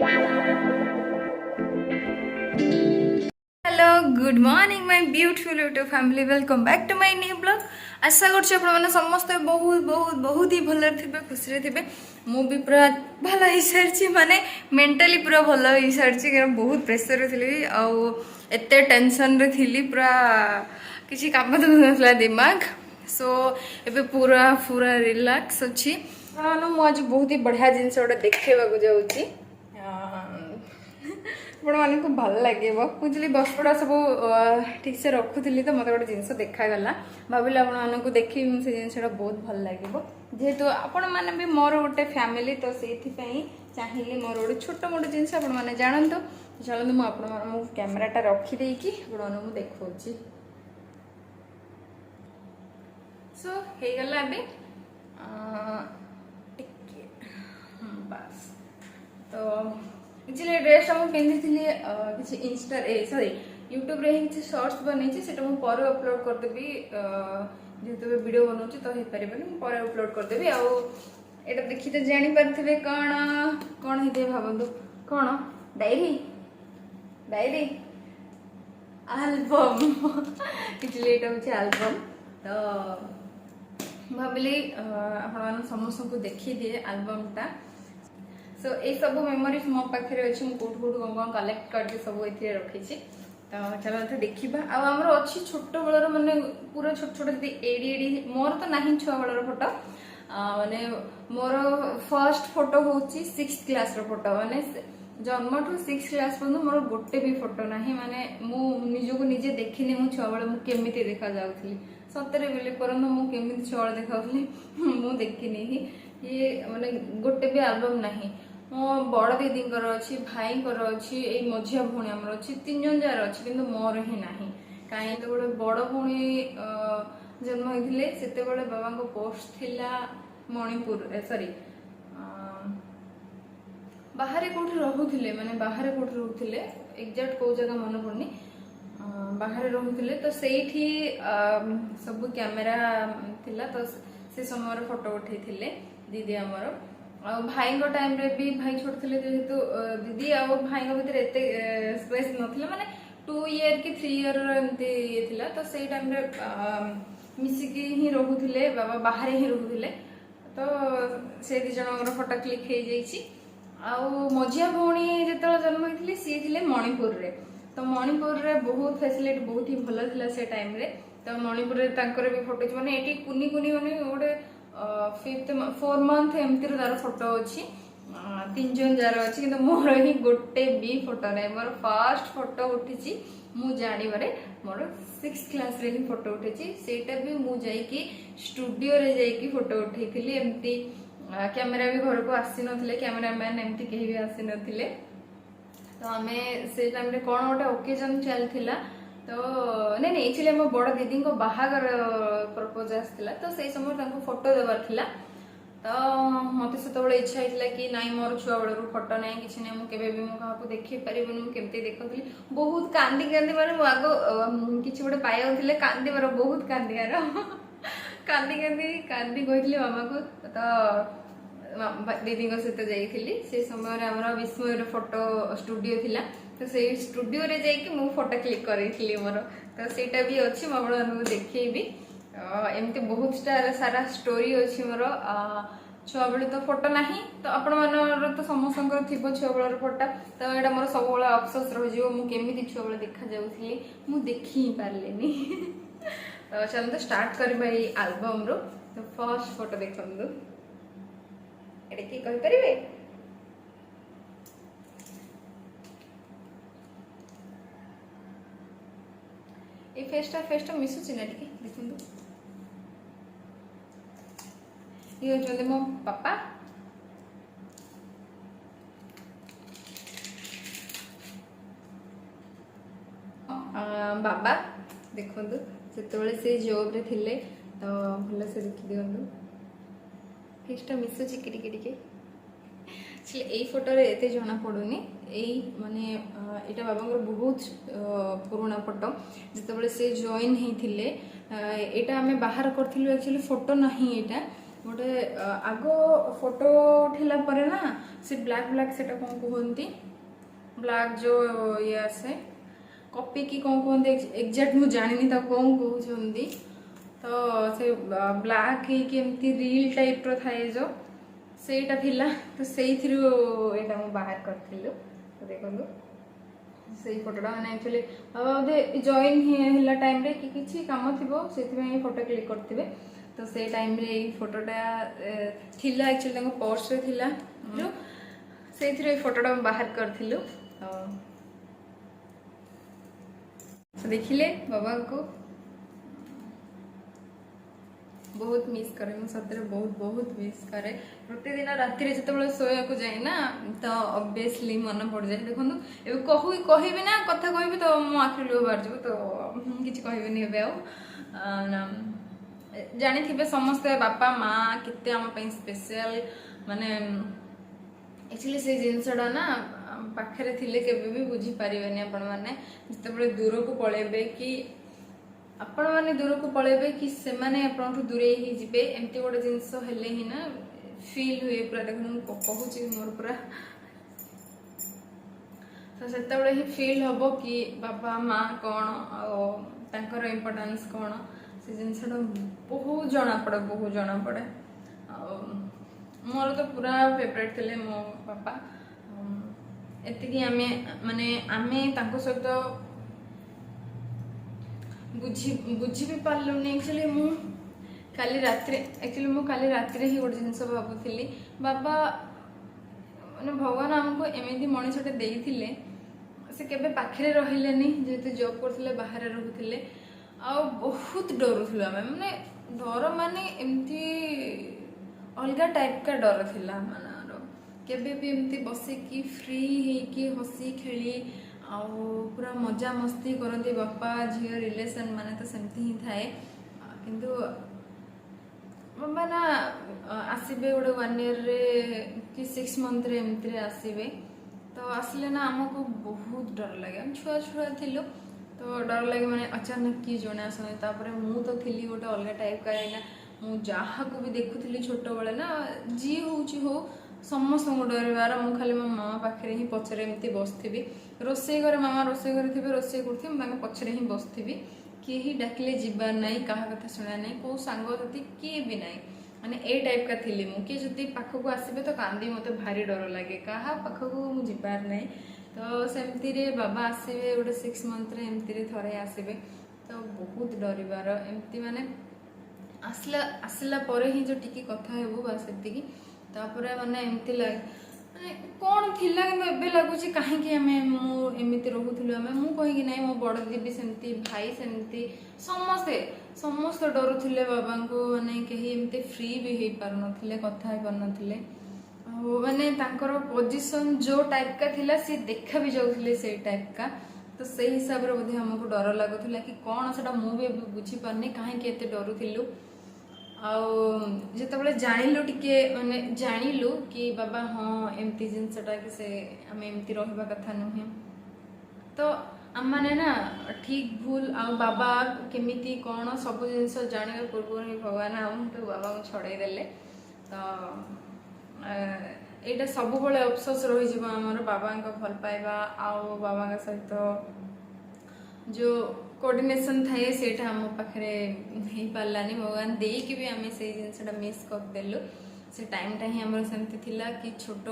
Hello good morning my beautiful YouTube family welcome back to my new blog. आशा कर समस्त बहुत बहुत बहुत ही भल थे खुशी थे। मु भी पूरा भल हो सारी माने मेंटली पूरा भल हो सारी बहुत प्रेसर थी आते टेंशन रे थी पूरा किसी काम ना दिमाग सो एबे पूरा पूरा रिलैक्स अच्छी। मुझे बहुत ही बढ़िया जिनस गोटे देखा जाऊँगी आपको भल लगे मुझे बसपड़ा सब ठीक से रखुली तो मत गोटे जिनस देखागला भाविल आपको देखी से जिनसा बहुत भल लगे जेहेतु आपण मैंने भी मोर गोटे फैमिली तो से चाहिए मोर गोटे छोट मोट जिनस आपने जानतु चलते मुझे कैमेराटा रखीदे आपको देखा सो हो गला बस तो एक्चुअली ड्रेस मुझे पिंधि किसी इंस्टा सॉरी यूट्यूब रे ही शॉर्ट्स बनई से पर अपलोड करदेवी जेहेतु वीडियो बनाऊँ तो हो पारे पर अपलोड करदेवी आटा देखी तो जानीपारे कौन कौन होते भावतु कौन डायरी डायरी आलबम एक्चुअली यहाँ हूँ आलबम तो भाविली आप समस्त को देखी दिए आलबमटा सो ये सब मेमोरीज मो पाखे अच्छी मुझे कौट कौट कौन कौन कलेक्ट करके सब ये रखी तो चलो तो देखा आमर अच्छी छोट बलर मानने पूरा छोट छोट एडी एडी मोर तो ना छुआ बलर फोटो माने मोर फर्स्ट फोटो हूँ 6th क्लास फोटो माने जन्म ठू 6th क्लास पर्यटन मोर गोटे भी फोटो ना माने मुझको निजे देखनी मु छुआ बेले मुझे देखा जाऊली सतरे बिलीव करना मुझे छुआ देखा मुझे देखनी ही ये माने गोटे भी आलबम नहीं मो बड़ दीदी अच्छी भाई अच्छी मझिया भौणी आमर अच्छी 3 जन जार अच्छी कि मोर ही ना कहीं तो गोटे बड़ भौणी जन्म होते से बाबा को पोस्ट थिला मणिपुर सॉरी बाहर कौटी रोले माने बाहर कौटी रोले एक्जाक्ट कौ जगह मन पड़नी बाहर रोले तो से सब कैमेरा थिला तो से समय फोटो उठे दीदी आमर भाई टाइम रे भी भाई छोट थे जेहेतु दीदी आ भाई भीतर एत स्पेस ना माने 2 ईयर कि 3 ईयर एमती ये थिला तो से टाइम रे मिसिकी ही रोले बाबा बाहर ही रोले तो से दी जन फोटो क्लिक हो जाइए मझिया भौणी जो जन्म होती सी थे मणिपुर रे तो मणिपुर रे बहुत फैसिलिटी बहुत ही भल था से टाइम रे तो मणिपुर रे तांकर भी फोटो माने एटी कुनी कुनी माने गोटे 4 मंथ एमती तार फोटो अच्छी 3 जन जार अच्छी कि मोर ही गोटे भी फोटो ना मोर फर्स्ट फोटो उठी मु जानवर मोर 6th क्लास रे ही फोटो उठी सेटा भी मुझे स्टूडियो रे जाइकी फोटो उठेली एमती कैमेरा भी घर को आसी नथिले कैमेरामैन एमती कहीं भी आसी नथिले तो आमे से टाइम रे कौन गोटे ओकेजन चलथिला तो नहीं नहीं एक्चुअली आम बड़ दीदी को बाहागर प्रपोज आसला तो से समय फोटो देवार थिला तो मत से इच्छा होता कि नाई मोर छुआ बेलू फोटो ना कि ना मुझे भी मुझे देखे पारे मुझे देखुली बहुत कांदी कांदी माने आग कि गोटे पाइले कांदार बहुत कांदार कांदी कांदी कांदी कही मामा को तो दीदी सहित जाइली से समय आम विस्मय फोटो स्टूडियो थिला तो से स्टूडियो रे जाइए मु फोटो क्लिक करी मोर तो सेटा भी अच्छी मुझे देखी एमती बहुत सारा स्टोरी अच्छी मोर छुआ बेलू तो फोटो ना तो आपण मन तो समस्त थी छुआ बेलर फोटो तो यहाँ मोर सब अफसोस रही छुआ बेले देखा जाऊली मुझे देखी ही पारे तो चलते स्टार्ट करवा आलबम रो तो फर्स्ट फोटो देखु ये कहींपारे ये फेसटा मिसुची ना टे देखु ये होते मो पापा बाबा देखु से जॉब रे थिले तो भल से देखी दिखु फेसटा मिसुची टिके यही फोटो रे एते जना पड़ुनी यही माने यहाँ बाबा बहुत पुराना फोटो जिते से जॉइन होते यहाँ आम बाहर करूँ एक्चुअली फोटो ना यहाँ गोटे आग फोटो उठेला परे ना से ब्लैक ब्लैक सेटा कौन कहती ब्लैक जो ये आसे कॉपी की कौन कहते एग्जैक्ट मुझे जानी कौन कहते तो से ब्लैक ही रील टाइप रो थाए जो सेटा थिला तो सेई थिरु एटा मु बाहर करथिलु तो देखंदु सेई फोटोटा माने एक्चुअली बाबा बोधे जॉइन हेला टाइम रे कि किछि काम थिबो सेति फोटो क्लिक करथिबे तो से टाइम रे ये फोटोटा थिला एक्चुअली तंग पर्स रे थिला जो से थिरे फोटोटा बाहर करथिलु तो देखिले बाबा को बहुत मिस करे मु सतरे बहुत बहुत मिस करे प्रतिदिन राति रे जते बेले सोया को जाए ना तो ऑब्वियसली मन पड़ जाए देखंतु ए कहबी ना कथा कहबी तो मो आखिर लुह बाहर जब तो किछि कहबेनी हेबे आ जानी थिबे समस्त बापा माँ केते आम पई स्पेशल माने एक्चुअली से जिनसडा ना पाखरे थिले केबे भी बुझी परिबेनी आपण माने जते बेले दूर को पळेबे कि आपण माने दूर को पळेबे कि से माने आपण ठु दूरे ही जिबे एमती गोटे जिंस हेले ही ना फील हुए पूरा देखनु कहूची मोर पूरा तो सेते बेले ही फील हबो कि बाबा माँ कोन आ तांकर इंपोर्टेंस कोन से जिनसटा बहुत जना पड़े मोर तो पूरा फेवरेट थे मो पापा एतिकी आमे माने आमे तांको सहित बुझी भी पारलुनी एक्चुअली मु काली रात्रि ही गोटे जिनस भाबुली बाबा माने भगवान आमको एमती मनीषटे देइथिले से केबे पाखरे रहिलेनी जेते जॉब करथिले बाहर रहउथिले आ बहुत डरुथिलु आमे माने डर माने एमती अलगा टाइप का डर थिला मानारो केबे भी एमती बसे की फ्री हे की हसी खेली आ पूरा मजा मस्ती करंती बापा झियो रिलेशन माने तो सेमती ही थाए किंतु बाबा ना आसीबे गोटे 1 ईयर रे कि 6 मंथ रे एमती रे आसीबे तो आसले ना हमको बहुत डर लगे हम छुआ छुआ थिलु तो डर लगे माने अचानक कि जने आसने तापरे मु तो थिली गोटे अलग टाइप का ना मु जहा को भी देखुली छोट बेले ना जी होउची हो समस्त डरबार मु खाली मो मामा पाखे ही पछरे एमती बसथिबी रोसे घरे मामा रोसे घरे थिबे रोसे करथि मैं पछरे ही बसथिबी कि ही डाकिले जीवार नाही कहा कथा सुना नाही को सांग साथी किए भी नाही माने ए टाइप का थिली मु कि जति पाखको आसीबे तो कांदी मते भारी डर लागे कहा पाखको मु जीवार नाही तो सेमती रे बाबा आसीबे गोटे 6 मंथ रे एमती रे थरे आसीबे तो बहुत डरिबार एमती माने आसला परे ही जो टिकी कथा हेबो बस एतिकी तापरे माने एमती लाग माने कोन थिला कि एबे लागुची काहे कि हमें मु एमिति रहउथुलु हमें मु कहि कि नै मो बड़ दीदी सेमती भाई सेमती समस्त डरुथिले बाबा को माने केही एमती फ्री भी हे पार नथिले कथा हे पार नथिले माने तांकर पोजीशन जो टाइप का थिला से देखा भी जाउथिले से टाइप का तो से हिसाब रे बोधे हमको डर लागुथिला कि कोन सेटा मु भी बुझी पारने काहे कि एते डरुथिलु जिते जानिलु टिके माने जानिलु कि बाबा हाँ एमती जिनसटा कि से आम एमती रहिबा कथा नुहे तो आम माने ना ठीक भूल आ बाबा केमिति कौन सब जिनस जानिबा पूर्व ही भगवान आमको बाबा को छड़ाई देले तो एटा सब बळे अफसोस रही जीव हमर बाबा का भल पाइबा आ बाबा का सहित जो कोऑर्डिनेशन थाए सेटा हम पाखरे नहीं पारलानी भगवान देई कि भी आमे से जिनसटा मिस कर देलु से टाइमटा ही हमर सेमती थिला कि छोट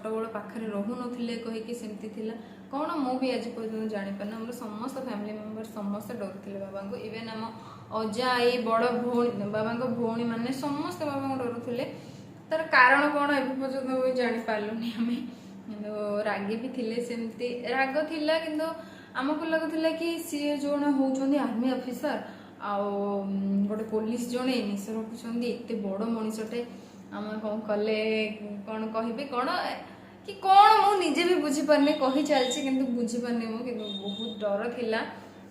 बड़ पाखरे रहु नथिले कहि कि सेमती थिला कोन मो भी आज पर्यंत जानि पाना हमर समस्त फैमिली मेंबर समस्त डरथिले बाबा को इवन हम अजा आई बड़ भौणी बाबा को भौणी माने समस्त बाबा को डरथिले तार कारण कोन ए पर्यंत जानि पारलुनी हमें रागी भी थिले सेमती राग थिला किंतु आमको लगुला कि सी जो होती आर्मी ऑफिसर आउ गोटे पुलिस जड़े निश रखुच्च एत बड़ मनीषटे आम कौन कले कौन कहे कौन कि कौन मुझे भी बुझीपारे कही चलती कि बुझीपारे मुझे बहुत डर थिला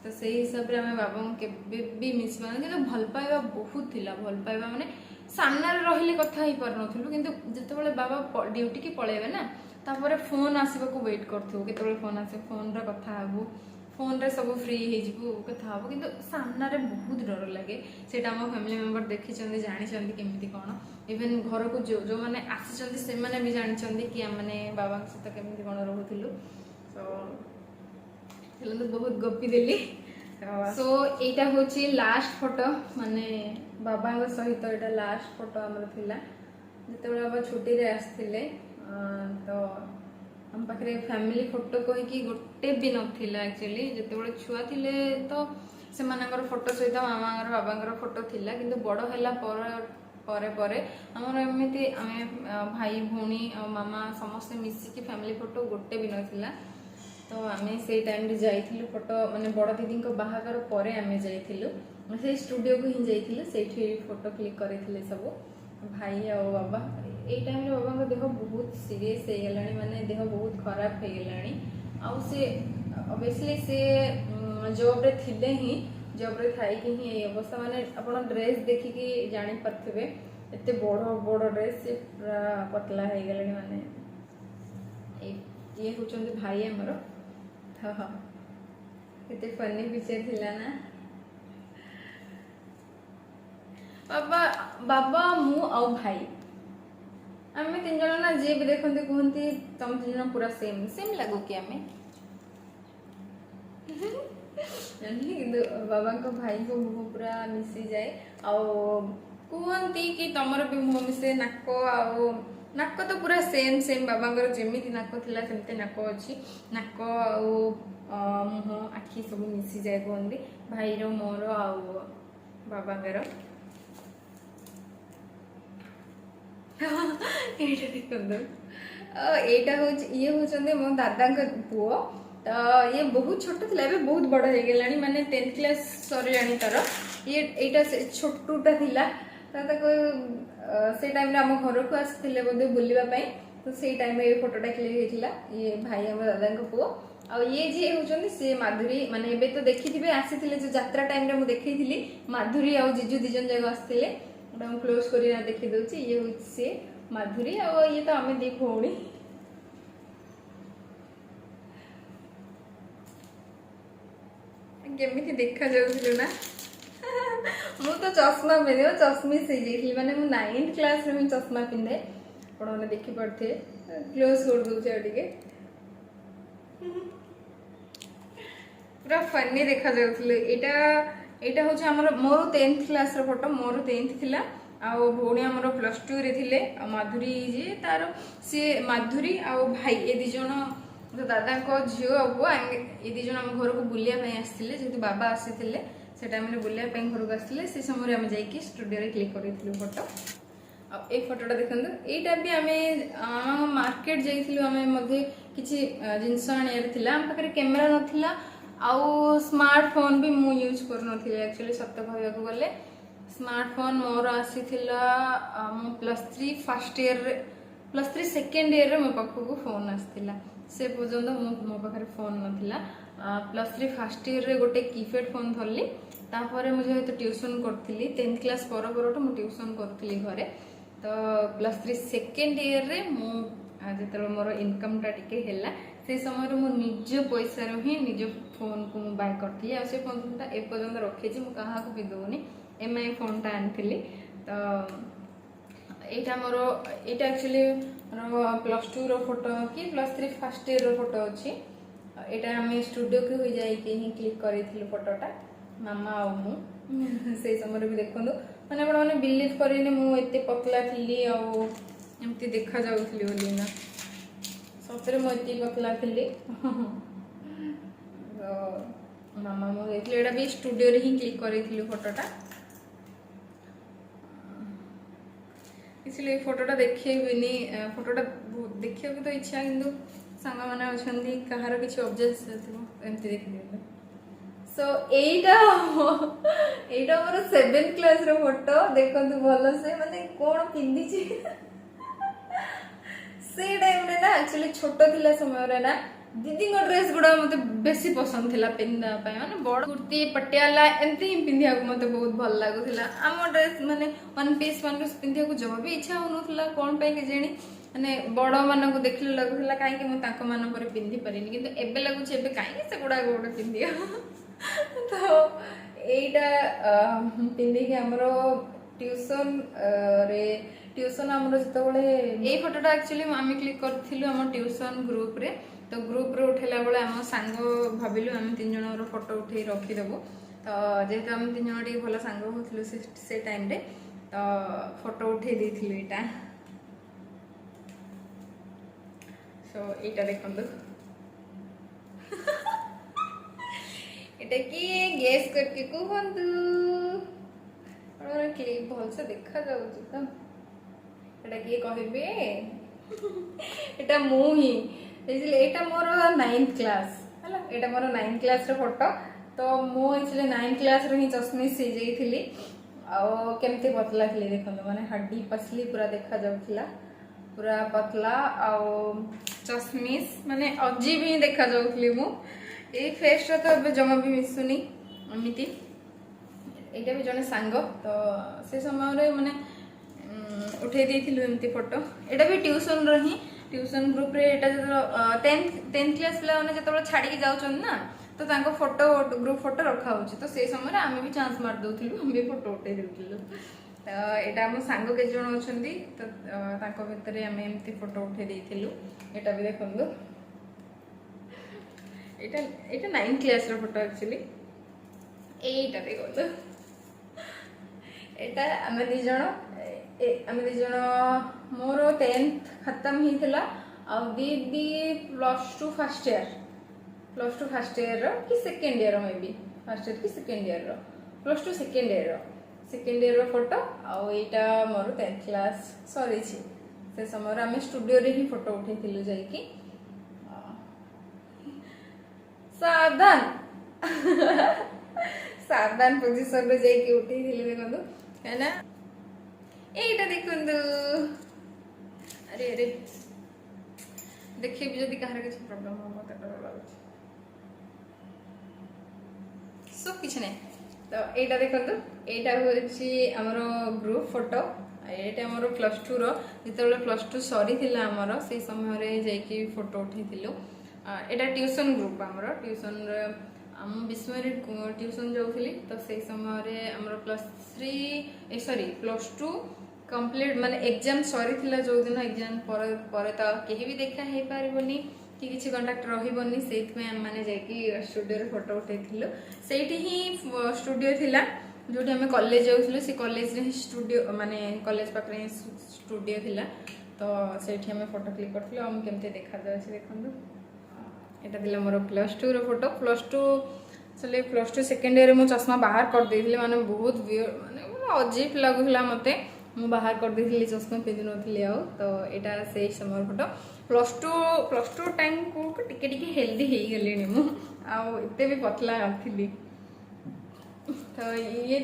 तो से हिसाब से आम बाबा के भी मिस पाने कि भल पाइबा बहुत थिला भल पाइबा माने सामने रहिले कथा ही पार नथुलु किंतु जते बाबा ड्यूटी की पळेबे ना तापर फोन आसबा को वेट करथु केते फोन आसे फोन रा कथा हबु फोन रे सब फ्री हो कथा हम कि सामने बहुत डर लगे से फैमिली मेंबर देखी जानी केमती कौन इवेन घर को जो मैंने आसी से मैंने भी जानते कि आम मैंने बाबा सहित केमती कौन रोलु तो बहुत गपी देली सो एटा होची लास्ट फोटो माने बाबा सहित एटा लास्ट फोटो आमर थिला जेतेबेला बाबा छुट्टी रे आस्थिले तो हम पाखरे फैमिली फोटो कहि कि गोटे भी नथिला एक्चुअली जेतेबेला छुआ थिले तो से मानकर फोटो सहित मामांगर बाबांगर फोटो थिला किंतु बड़ हैला परे परे हमर एमिति आमे भाई भौणी और मामा समस्त मिसिकी फैमिली फोटो गोटे भी नथिला तो आम से टाइम रे जाइथिलु फोटो माने बड़ दीदी को बाहागर परे आमे जाइथिलु से स्टूडियो को ही जाइथिलु सेठी फोटो क्लिक करिथिले सब भाई और बाबा ए टाइम रे बाबा को देह बहुत सीरियस हे गेलानी माने देह बहुत खराब हे गेलानी आ से ऑब्वियसली से जॉब रे थिले ही जॉब रे थाई कि ही अवस्था माने अपन ड्रेस देखि कि जानि परथिबे एते बड़ ड्रेस से पूरा पतला हे गेलानी माने ये होचंदी भाई हमरो हाँ केते फनी पिक्चर थिला ना बाबा बाबा मु आ भाई आम तीन जन ना जी भी देखते कहते तुम तीन जन पूरा सेम सेम लगो कि आम बाबा को भाई को मुह पूरा मिसी जाए कहती कि तुमर भी मुह मिसे नाक तो पूरा सेम सेम बाबा जमी नाक थिला सेमती नाक अच्छी नाक मुह आखि सब मिसी जाए कहते भाई मोर बाबांगर एटा ये होचंदे मो दादा पुओ तो ये बहुत छोट थिला एबे बहुत बड़ हो गेलानी माने 10th क्लास सरिलानी तार ये एटा छोटूटा थिला ताको से टाइम रे हम घर को आसथिले बोधे बुलिबा पई तो से टाइम रे ये फोटोटा क्लिक हेतिला ये भाई हम दादा को पुओ आ ये जे होचंदी से माधुरी माने एबे तो देखिथिबे आसीथिले जो यात्रा टाइम रे मु देखैथिली माधुरी आ जीजू दिजन जग आसथिले हम क्लोज करी ना देखि दउची ये होची से माधुरी आ ये तो हमें दी भौणी केमिति देखा जाउथिलु ना मु तो चश्मा पिंधे चश्मिश हो जाइली माने मु 9th क्लास रे चश्मा पिंधे आपण माने देखि पड़थे क्लोज कर दउचे टिके पूरा फनी देखा जाउथिले एटा होचे हमर मोर 10th क्लास रो फोटो मोर 10th थिला आ भौणी हमर +2 रे थिले आ माधुरी जे तार से माधुरी आ भाई ए दी जण तो दादा को झियो आ बुआ ए दी जण हम घर को बुलिया पई आस्थिले जेतु बाबा आसीथिले से टाइम रे बुलिया पई घर को आस्थिले से समय हम जाई कि स्टूडियो रे क्लिक करिथिलु फोटो आ ए फोटोटा देखंदु एटा भी हमें मार्केट जाइथिलु हमें मध्ये किछि जिंस आनियार थिला हम पाखरे कैमरा नथिला आउ स्मार्टफोन भी मु यूज कर नथिले एक्चुअली सत्य कहबा को गले स्मार्टफोन मोर आसीथिला मु +3 फर्स्ट ईयर +3 सेकंड ईयर रे मो पाखको फोन आस्थिला से पर्यंत मो पाखरे फोन नथिला +3 फर्स्ट ईयर रे गोटे कीपैड फोन धरली तापर मुझे तो ट्यूशन करथिली 10th क्लास पर मु ट्यूशन करथिली घरे तो +3 सेकंड ईयर रे मु जेतरो मोर इनकम टा टिके हैला से समय मु निज पैसा रो ही निज फोन को मु बाय करथिली आ से फोन ता ए पर्यंत रखेछि मु कहा को भी दोनी एमआई फोन टा आनथिली तो एटा मोर एटा एक्चुअली +2 रो फोटो कि +3 फर्स्ट ईयर रो फोटो अछि एटा हम स्टूडियो के हो जाई के ही क्लिक करिथिलु फोटोटा मामा आ मु से समय भी देखंदु माने आपण माने बिलीव करिने मु एते पतला थिली आ एमती देखा जाउथली बोली ना सतरे मु एते पतला थिली तो मामा मु देखले एटा भी स्टूडियो रे ही क्लिक करिथिलु फोटोटा इसलिए फोटोटा देखिए फोटोटा देखिए तो इच्छा किंतु सांग माने अछंदी कहार किछि ऑब्जेक्ट थिबो एमती देखि देले सो एटा मोर 7th क्लास रो फोटो देखंतु भलो से माने कोन पिंदी छी से टाइम रे ना एक्चुअली छोटो थिला समय रे ना दीदी को ड्रेस गुडा मते बेसी पसंद थिला पिंदा पाए माने बड़ कुर्ती पटियाला एंती ही पिंदिया को मते बहुत भल लागुथिला आम ड्रेस माने वन पीस पिंदिया को जब भी इच्छा होनुथिला कोन पे के जेणी ମାନେ ବଡ଼ ମାନଙ୍କୁ ଦେଖିଲେ ଲାଗୁଥିଲା କାହିଁକି ମୁଁ ତାଙ୍କ ମାନ ପରେ ପିନ୍ଧି ପାରିନି, କିନ୍ତୁ ଏବେ ଲାଗୁଛି ଏବେ କାହିଁକି ସେଗୁଡ଼ାକ ଗୋଟେ ପିନ୍ଧିବା। ତ ଏଇଟା ପିନ୍ଧିକି ଆମର ଟ୍ୟୁସନ୍ ଆମର ଯେତେବେଳେ ଏଇ ଫଟୋଟା ଆକ୍ଚୁଆଲି ଆମେ କ୍ଲିକ୍ କରିଥିଲୁ ଆମ ଟ୍ୟୁସନ୍ ଗ୍ରୁପ୍ରେ। ତ ଗ୍ରୁପ୍ରେ ଉଠେଇଲା ବେଳେ ଆମ ସାଙ୍ଗ ଭାବିଲୁ ଆମେ 3 ଜଣର ଫଟୋ ଉଠେଇ ରଖିଦେବୁ। ତ ଯେହେତୁ ଆମେ 3 ଜଣ ଟିକେ ଭଲ ସାଙ୍ଗ ହେଉଥିଲୁ ସେ ଟାଇମ୍ରେ, ତ ଫଟୋ ଉଠେଇ ଦେଇଥିଲୁ ଏଇଟା। ସୋ এইটা দেখন্তু এটা কি গেস করके কুহন্তু और क्लिप भलसे देखा जाउची त এটা কি কহিবে এটা মু হি বুঝলে এটা মোর 9th ক্লাস হলা এটা মোর 9th ক্লাস ର ফটো তো মু एक्चुअली 9th ক্লাস रे ही चश्मिश से जाइथिली आ केमते पतला थली देखंतु माने हड्डी पसली पूरा देखा जाउथिला पूरा पतला आ चश्मिश माने अजीब ही देखा जाउथली मु ए फेस रे तो अब जमा भी मिसुनी एमिति एटा भी जने सांग तो से समय रे माने उठे देथिलु एमती फोटो एटा भी ट्यूशन रो ही ट्यूशन ग्रुप रे एटा जो 10th क्लास पिला माने जतबे छाडी के जाउछन ना तो तांको फोटो ग्रुप फोटो रखा होची तो से समय रे आमे भी चांस मार दउथिलु हम भी फोटो उठे देउथिलु तो एटा हम सांग के जण अछंती तो तांको भितरे आमे एमती फोटो उठे देथिलु एटा भी देखंदु एटा 9th क्लास रो फोटो एक्चुअली एटा देखंदु एटा आमे दी जण मोर 10th खत्म ही थिला आ दीदी +2 फर्स्ट ईयर रो कि second year may be first year कि सेकंड ईयर रो +2 सेकंड ईयर रो फोटो आ एटा मोर 10th क्लास सॉरी छी से समय रे आमे स्टूडियो रे ही फोटो उठेथिलु जाई कि सावधान पोजीशन रे जाई कि उठेथिलु देखंदु है ना एटा देखंदु अरे अरे देखिए भी जदि कहार के प्रॉब्लम हो मत डर लागछ सब किछ नै तो एटा देखंदु एटा होछि हमरो ग्रुप फोटो एटा हमरो +2 रो जेतेबेले +2 सरी थिला हमरो से समय रे जाई कि फोटो उठेथिलु एटा ट्यूशन ग्रुप हमरो ट्यूशन रे हम विस्मय ट्यूशन जाउथली तो से समय रे हमरो +2 कंप्लीट माने एग्जाम सरी थिला जो दिन एग्जाम पर तो केही भी देखा हे पारिबोनी कि किछि कांटेक्ट रहिबोनी सेत में हम माने जाई कि स्टूडियो रे फोटो उठेथिलु सेठी ही स्टूडियो थिला जोटी हम कॉलेज जाउथलु से कॉलेज रे स्टूडियो माने कॉलेज पाखरे स्टूडियो थिला तो सेठी हम फोटो क्लिक करथिलु हम केमते देखा जाय छै देखंदु एटा दिला मोर +2 रो फोटो +2 चले +2 सेकंड ईयर मु चश्मा बाहर कर देथिले माने बहुत माने अजीब लागुला मते मु बाहर कर देथिले चश्मा पेदि नथिले आ तो एटा से समय फोटो +2 टाइम को टिके टिके हेल्दी हे गेलेनी मु आ एते भी पतला नथिली तो ये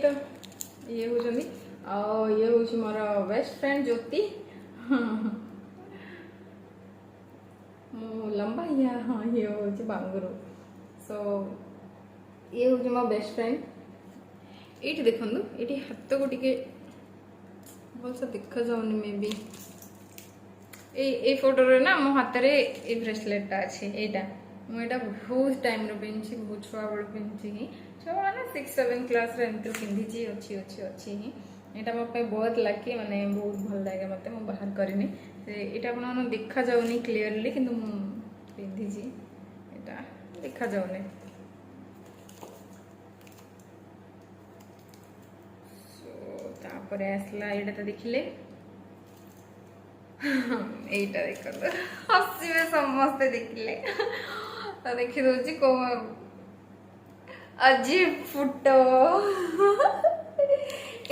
हो जनी आ ये हो छी मोर बेस्ट फ्रेंड ज्योति मु लंबा या हां ये हो छी बांगरो सो ये हो छी मोर बेस्ट फ्रेंड एटी देखंदु एटी हाथ को टिके भलसे देखा जाउनी मे बी ए फोटो रे ना मो हाथ रे ए ब्रेसलेट ता अछि एटा मु एटा बहुत टाइम रे पिनछि बहुत छुआ बड़ पिनछि छुआ ना 6-7 क्लास रे एंटर पिनछि अछि एटा मो पे बहुत लागी माने बहुत भल लागे मते मु बाहर करिनी से एटा अपन देखा जाउनी क्लियरली किंतु मु पिनछि एटा देखा जाउनी तापरे आसला एटा तो देखिले एटा देखो हसीबे समस्त देखिले तो देखि दोची को अजीब फोटो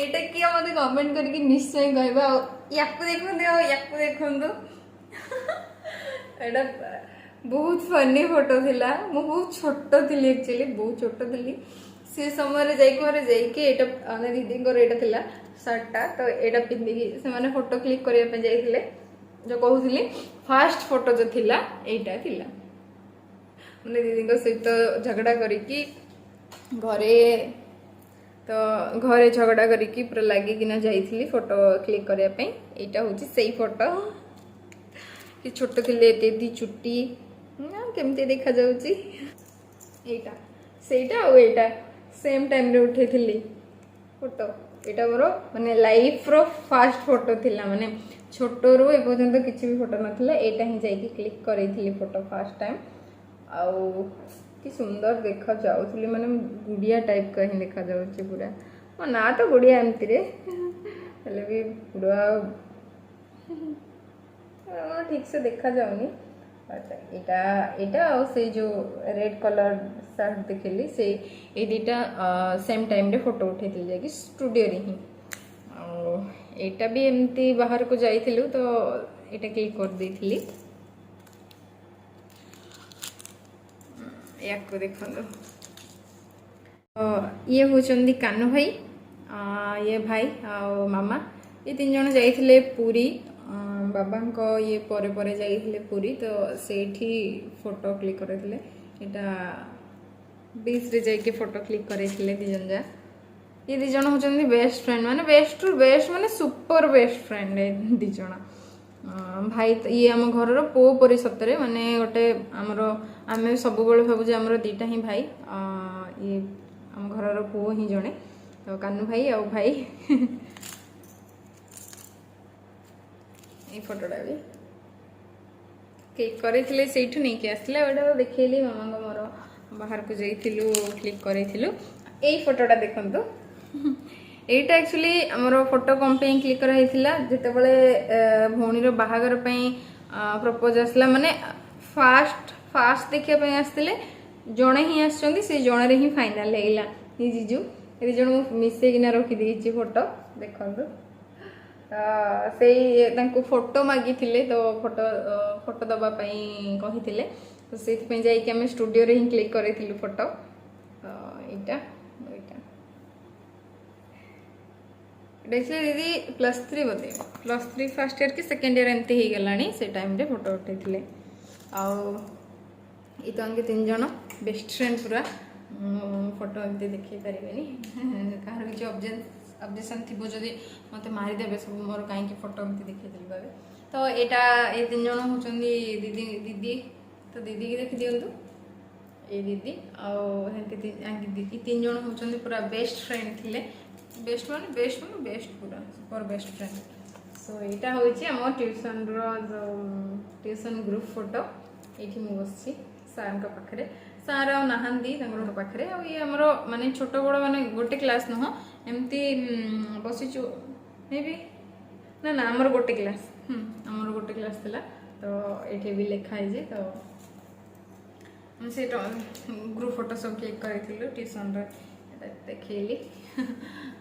एटा किया मते कमेंट करके निश्चय कहबा याकु देखंदो एटा बहुत फनी फोटो थिला मु बहुत छोटो थिली एक्चुअली बहुत छोटो थिली से समय रे जाइके एटा अने दीदी को एटा थिला शर्टटा तो एटा पिंदी से माने फोटो क्लिक करिया पे जाइथिले जो कहउथिली फर्स्ट फोटो जो थिला एटा थिला माने दीदी को सहित झगड़ा करिकी घरे झगड़ा करिकी पूरा लागी किना जाइथिली फोटो क्लिक करिया पे एटा होची सेही फोटो कि छोट थिले एते चुट्टी केमती देखा जाउची एटा सेटा और एटा सेम टाइम रे उठे थिली फोटो। एटा मोर माने लाइफ रो फास्ट फोटो थिला माने छोट रो ए पर्यंत किछि भी फोटो नथिला एटा ही जाई क्लिक करैथिली फोटो फर्स्ट टाइम। आउ कि सुंदर देखा जाउथली माने गुड़िया टाइप का ही देखा जाउची पूरा। मो ना तो गुड़िया एमती रे हेले भी पूरा ठीक से देखा जाउनी। एटा एटा और से जो रेड कलर शर्ट देखली से ए दीटा सेम टाइम रे फोटो उठेथिल जाकी स्टूडियो रे ही। और एटा भी एमती बाहर को जाइथिलु तो एटा क्लिक कर देथिली। या को देखंदो ये होचंदी कान्हा भाई ये भाई आ मामा ये तीन जन जाइथिले पुरी बाबा ये परे परे जाइथिले पुरी तो सेठी फोटो क्लिक करथिले। एटा बीच रे जाके फोटो क्लिक करथिले दी जन जा। ये दी जन होचंदी बेस्ट फ्रेंड माने बेस्ट टू बेस्ट माने सुपर बेस्ट फ्रेंड है दी जन। भाई ये आम घर पो परी सतरे माने गोटे आमर आम सब भावु आमर दीटा ही भाई ये आम घर पो ही जड़े तो कान्नू भाई आ भाई ये फोटोटा भी क्लिक करथिले सेठु नहीं कि आसले ओटा देखैली मामा को मोर बाहर को जाइथिलु क्लिक करथिलु। एई फोटोटा देखंतु एटा एक्चुअली हमर फोटो कंपेन क्लिक करा हिथिला जते बेले भौणीर बाहागर पई प्रपोज आसला माने फास्ट देखिया पई आस्तिले जणे ही आछंदी से जणे रे ही फाइनल हेइला नि जीजू ए जण मिसे किना रखी देछि फोटो देखंतु। से तांको फोटो मागी थिले तो फोटो दबा पई कहिथिले तो सेति पई जाई कि हम स्टूडियो रे ही क्लिक करैथिलु फोटो। एटा दीदी +3 बोधे +3 फर्स्ट ईयर कि सेकेंड ईयर एमती हो गलानी से टाइम रे फोटो उठे ये तो आगे तीन जन बेस्ट फ्रेंड पूरा फोटो एमती देखी पारे कहार किसी ऑब्जेक्शन थी जदि मत मारिदेवे सब मोर कहीं फोटो एमती देखी तो यहाँ ये तीन जन होती दीदी दीदी तो दीदी की देखी दिंतु ये दीदी आगे तीन जन होती पूरा बेस्ट फ्रेंड थिले बेस्ट माने बेस्ट पूरा सुपर बेस्ट फ्रेंड। सो यहाँ हूँ ट्यूशन जो ट्यूशन ग्रुप फोटो ये मुझे बस सार पाखे सार आहांदी पाखे ये आमर माने छोट बड़ माने गोटे क्लास नुह एमती बसीचु मे भी ना आमर गोटे क्लास आमर गोटे क्लास थिला तो ये भी लिखाई तो से ग्रुप फोटो सब क्लिक करूँ ट्यूशन देखली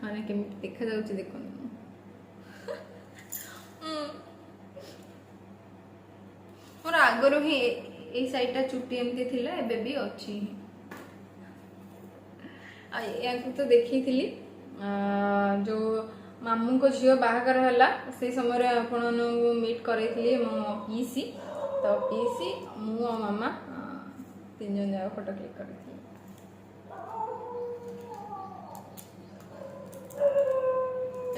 माने केमती देखा जाउची देखो मोर आगर ही ए साइडटा चुट्टी एमती थिला एबे भी अछि या तो देखी थी जो मामू को झील बाहागर है से समय आपण मीट करी मो पीसी तो पीसी मु मामा तीन जन जाक फोटो क्लिक करी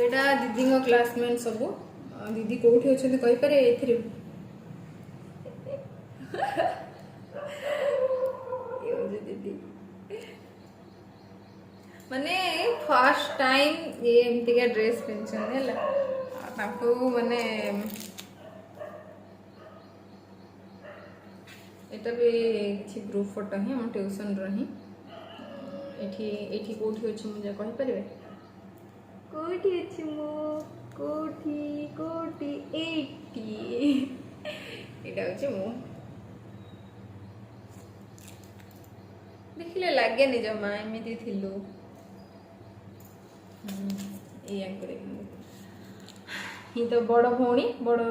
एटा दीदी क्लासमेट सब दीदी कौटी अच्छे कहीपे ए दीदी माने फर्स्ट टाइम ये एमती का ड्रेस पिंधन माने एटा भी किसी ग्रुप फोटो ही हम ट्यूशन रही एठी कोठी अछि मुझे कहि परबे कोठी अछि मो कोठी कोठी एटी एटा अछि मो देखिले लागे नि जमा एमिति थिलु ये तो बड़ भौणी बड़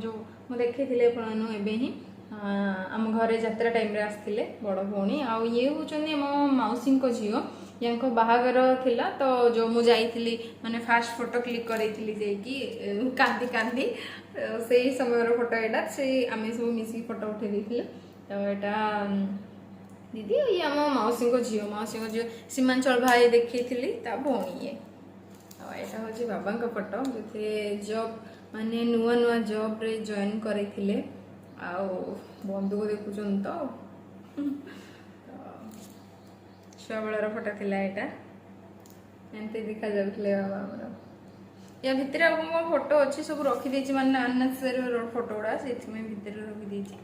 जो मु देखी एबे ही आम घरे यात्रा टाइम रे आसथिले बड़ भौणी आ ये होचनी मो मौसी को झियो यांको बाहागर थिला तो जो मु जाइथिली माने फास्ट फोटो क्लिक करैथिली जेकी कांदी कांदी से समय रो फोटो एटा से आमे सब मिसी फोटो उठे दैथिले तो एटा दीदी ये आम मौसी को झियो सीमांचल भाई देखी ता भौणी ये यहाँ हूँ बाबा फोटो जो जॉब माने नुआ नुआ जॉब रे जॉइन करथिले ଆଉ ବନ୍ଧୁକୁ ଦେଖୁଛନ୍ତି ତ ଛୁଆବେଳର ଫଟୋ ଥିଲା ଏଇଟା, ଏମିତି ଦେଖାଯାଉଥିଲେ ବାବା ଆମର। ୟା ଭିତରେ ଆଉ ମୋ ଫଟୋ ଅଛି ସବୁ ରଖିଦେଇଛି, ମାନେ ଅନନେସେସାରୀ ଫଟୋ ଗୁଡ଼ା ସେଥିପାଇଁ ଭିତରେ ରଖିଦେଇଛି।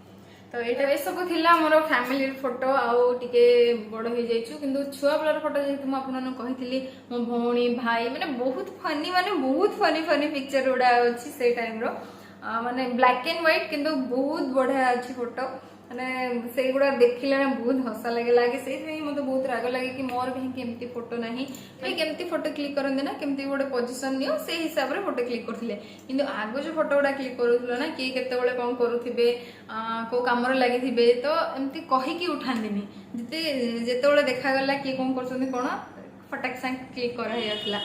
ତ ଏଇଟା ଏସବୁ ଥିଲା ଆମର ଫ୍ୟାମିଲି ଫଟୋ, ଆଉ ଟିକେ ବଡ଼ ହେଇଯାଇଛୁ। କିନ୍ତୁ ଛୁଆବେଳର ଫଟୋ ଯେହେତୁ ମୁଁ ଆପଣମାନଙ୍କୁ କହିଥିଲି, ମୋ ଭଉଣୀ ଭାଇ ମାନେ ବହୁତ ଫନି ପିକ୍ଚର ଗୁଡ଼ା ଅଛି ସେଇ ଟାଇମ୍ର, ମାନେ ବ୍ଲାକ୍ ଆଣ୍ଡ ହ୍ୱାଇଟ୍ କିନ୍ତୁ ବହୁତ ବଢ଼ିଆ ଅଛି ଫଟୋ। ମାନେ ସେଇଗୁଡ଼ା ଦେଖିଲେ ନା ବହୁତ ହସ ଲାଗେ ସେଇଥିପାଇଁ ମତେ ବହୁତ ରାଗ ଲାଗେ କି ମୋର କାହିଁକି ଏମିତି ଫଟୋ ନାହିଁ। ଭାଇ କେମିତି ଫଟୋ କ୍ଲିକ୍ କରନ୍ତି ନା, କେମିତି ଗୋଟେ ପୋଜିସନ ନିଅ ସେଇ ହିସାବରେ ଫଟୋ କ୍ଲିକ୍ କରୁଥିଲେ। କିନ୍ତୁ ଆଗ ଯୋଉ ଫଟୋ ଗୁଡ଼ା କ୍ଲିକ୍ କରୁଥିଲ ନା, କିଏ କେତେବେଳେ କଣ କରୁଥିବେ, କୋଉ କାମରେ ଲାଗିଥିବେ, ତ ଏମିତି କହିକି ଉଠାନ୍ତିନି। ଯେତେବେଳେ ଦେଖାଗଲା କିଏ କଣ କରୁଛନ୍ତି କଣ, ଫଟାକ ସାଙ୍ଗେ କ୍ଲିକ୍ କରାହେଇଯାଉଥିଲା।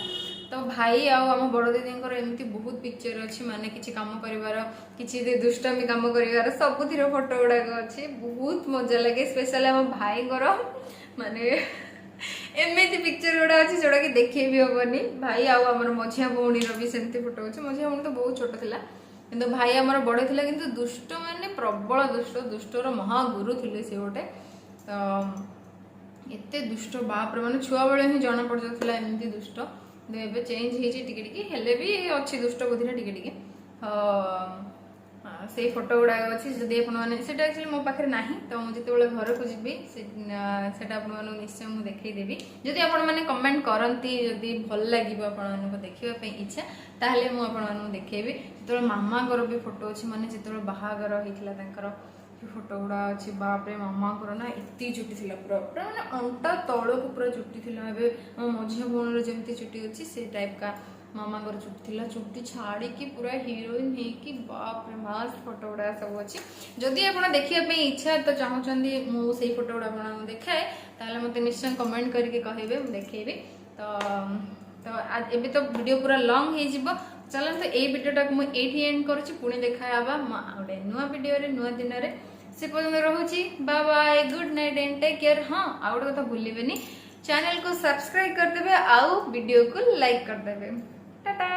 ତ ଭାଇ ଆଉ ଆମ ବଡ଼ ଦିଦିଙ୍କର ଏମିତି ବହୁତ ପିକ୍ଚର ଅଛି, ମାନେ କିଛି କାମ କରିବାର, କିଛି ଦୁଷ୍ଟାମି କାମ କରିବାର, ସବୁଥିର ଫଟୋ ଗୁଡ଼ାକ ଅଛି। ବହୁତ ମଜା ଲାଗେ। ସ୍ପେଶାଲି ଆମ ଭାଇଙ୍କର ମାନେ ଏମିତି ପିକ୍ଚର ଗୁଡ଼ା ଅଛି ଯୋଉଟାକି ଦେଖେଇ ବି ହବନି। ଭାଇ ଆଉ ଆମର ମଝିଆ ଭଉଣୀର ବି ସେମିତି ଫଟୋ ଅଛି। ମଝିଆ ଭଉଣୀ ତ ବହୁତ ଛୋଟ ଥିଲା, କିନ୍ତୁ ଭାଇ ଆମର ବଡ଼ ଥିଲା, କିନ୍ତୁ ଦୁଷ୍ଟ ମାନେ ପ୍ରବଳ ଦୁଷ୍ଟର ମହାଗୁରୁ ଥିଲେ ସେ ଗୋଟେ। ତ ଏତେ ଦୁଷ୍ଟ ବାପରେ, ମାନେ ଛୁଆବେଳେ ହିଁ ଜଣା ପଡ଼ିଯାଉଥିଲା ଏମିତି ଦୁଷ୍ଟ। କିନ୍ତୁ ଏବେ ଚେଞ୍ଜ ହେଇଛି ଟିକେ ହେଲେ ବି ଅଛି ଦୁଷ୍ଟ ବୁଦ୍ଧିଟା ଟିକେ। ସେଇ ଫଟୋ ଗୁଡ଼ାକ ଅଛି। ଯଦି ଆପଣମାନେ, ସେଇଟା ଆକ୍ଚୁଆଲି ମୋ ପାଖରେ ନାହିଁ, ତ ମୁଁ ଯେତେବେଳେ ଘରକୁ ଯିବି ସେଇଟା ଆପଣମାନଙ୍କୁ ନିଶ୍ଚୟ ମୁଁ ଦେଖେଇଦେବି। ଯଦି ଆପଣମାନେ କମେଣ୍ଟ କରନ୍ତି, ଯଦି ଭଲ ଲାଗିବ ଆପଣମାନଙ୍କୁ ଦେଖିବା ପାଇଁ ଇଚ୍ଛା, ତାହେଲେ ମୁଁ ଆପଣମାନଙ୍କୁ ଦେଖେଇବି। ଯେତେବେଳେ ମାମାଙ୍କର ବି ଫଟୋ ଅଛି, ମାନେ ଯେତେବେଳେ ବାହାଘର ହେଇଥିଲା ତାଙ୍କର ଫଟୋ ଗୁଡ଼ା ଅଛି। ବାପରେ ମାମାଙ୍କର ନା ଏତେ ଚୁଟି ଥିଲା, ପୁରା ମାନେ ଅଣ୍ଟା ତଳକୁ ପୁରା ଚୁଟି ଥିଲା। ଏବେ ମୋ ମଝିଆ ଭଉଣୀର ଯେମିତି ଚୁଟି ଅଛି ସେ ଟାଇପ୍ କା ମାମାଙ୍କର ଚୁଟି ଥିଲା। ଚୁଟି ଛାଡ଼ିକି ପୁରା ହିରୋଇନ୍ ହେଇକି ବାପରେ ମସ୍ତ ଫଟୋ ଗୁଡ଼ା ସବୁ ଅଛି। ଯଦି ଆପଣ ଦେଖିବା ପାଇଁ ଇଚ୍ଛା ତ ଚାହୁଁଛନ୍ତି ମୁଁ ସେଇ ଫଟୋ ଗୁଡ଼ା ଆପଣଙ୍କୁ ଦେଖାଏ, ତାହେଲେ ମୋତେ ନିଶ୍ଚୟ କମେଣ୍ଟ କରିକି କହିବେ, ମୁଁ ଦେଖେଇବି। ତ ଏବେ ତ ଭିଡ଼ିଓ ପୁରା ଲଙ୍ଗ ହେଇଯିବ। ଚାଲନ୍ତୁ ଏଇ ଭିଡ଼ିଓଟାକୁ ମୁଁ ଏଇଠି ଏଣ୍ଡ କରୁଛି। ପୁଣି ଦେଖା ହେବା ଗୋଟେ ନୂଆ ଭିଡ଼ିଓରେ ନୂଆ ଦିନରେ। से पर्यटन रहुची। Bye bye, good night and take care. हाँ आउ गोटे कथा भूलिबेनी, चैनल को सब्सक्राइब करदेबे, आउ वीडियो को लाइक करदेबे। टाटा।